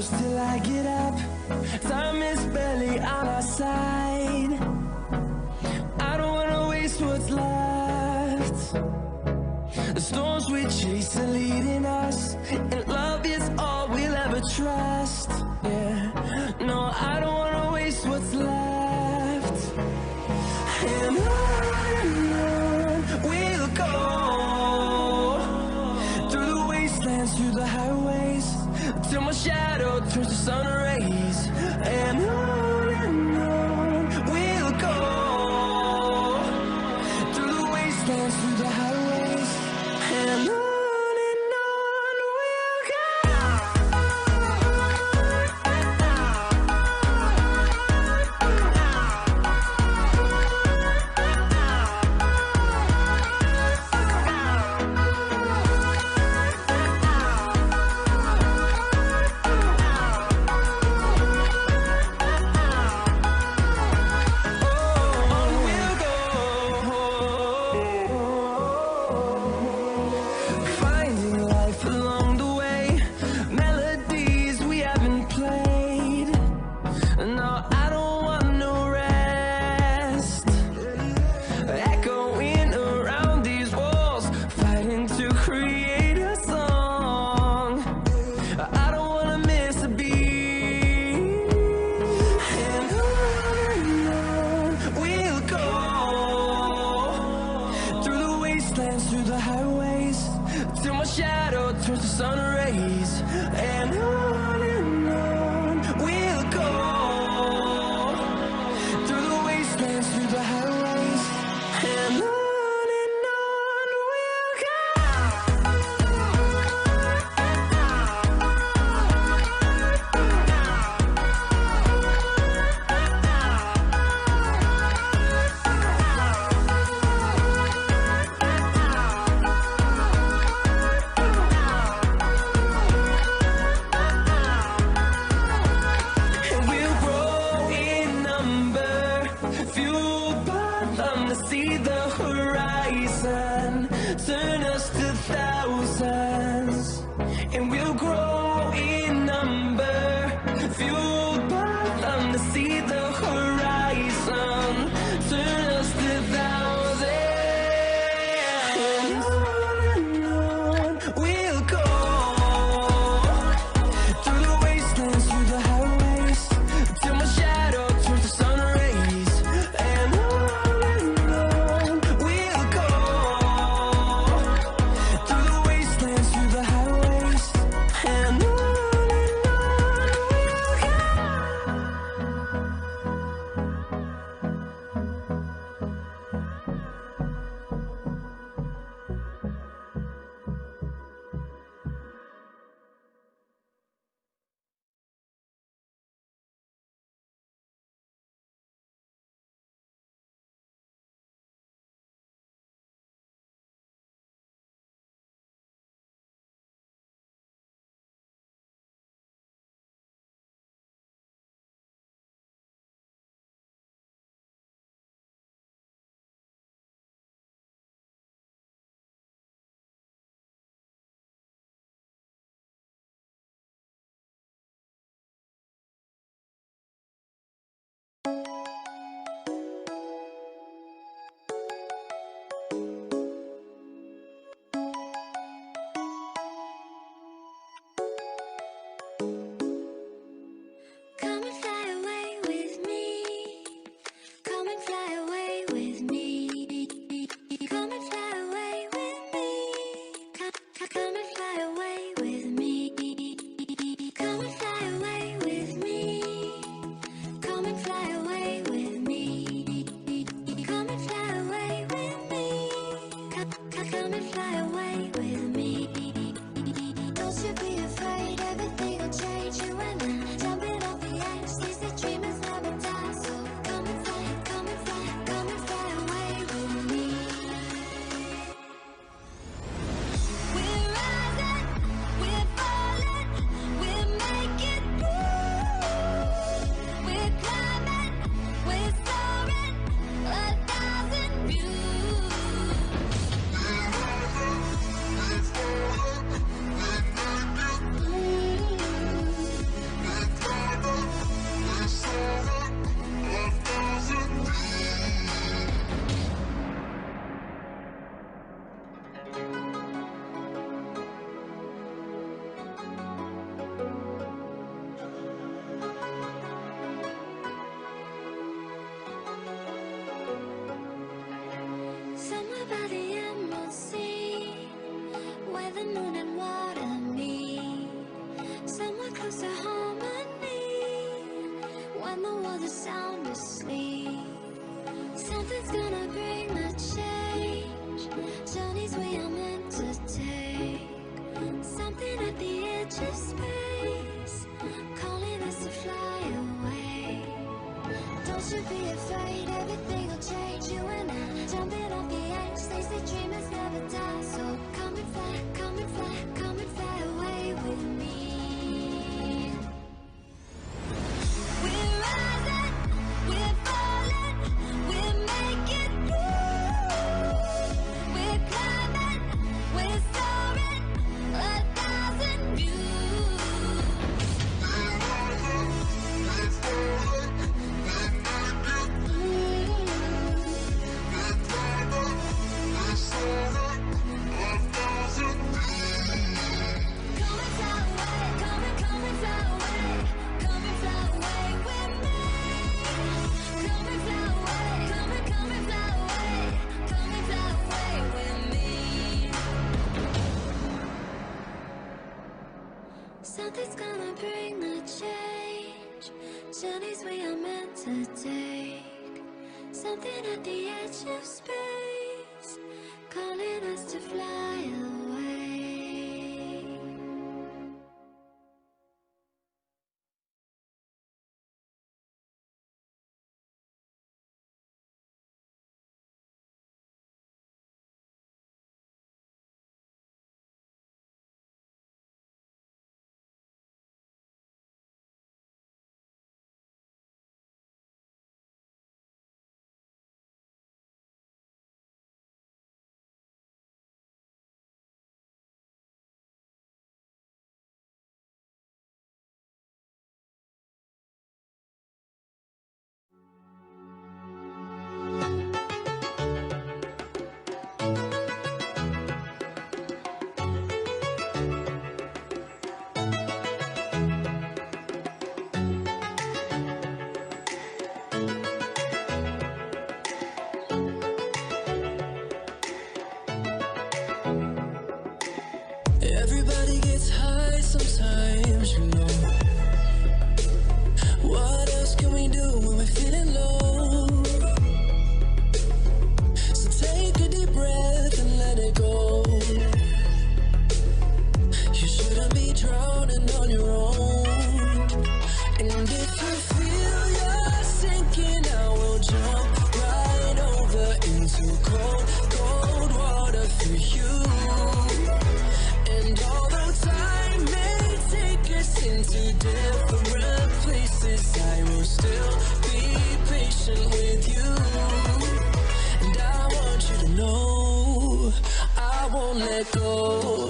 push till I get up. Time is barely on our side. I don't wanna waste what's left. The storms we chase are leading us, and love is all we'll ever trust. Yeah, no, I don't wanna waste what's left. And on we'll go, through the wastelands, through the highways, till my shadow turns to sun rays. And on we'll go, through the wastelands, through the highways, and on we'll go. Finding life along the way, melodies we haven't played. No, I don't want no rest. Echoing around these walls, fighting to create a song. I don't wanna miss a beat. And on we'll go, through the wastelands, through the highways, till my shadow turns to sun rays. And on we'll go, through the wastelands, through the highways, and on we'll go. And we'll grow in number, fueled by them to see the horizon, turn us to thousands. And we'll grow in number, fueled by them to see the horizon, turn us to thousands. And on we'll go, through the wastelands, through the highways, till my shadow turns to sun rays. And on we'll go, through the wastelands, through the highways, Something's gonna bring the change. Journeys we are meant to take. Something at the edge of space, calling us to fly away. Everybody gets high sometimes, you know. What else can we do when we're feeling low? So take a deep breath and let it go. You shouldn't be drowning on your own. And if you feel you're sinking, I will jump right over into cold, cold water for you. And although time may take us into different places, I will still be patient with you. And I want you to know I won't let go.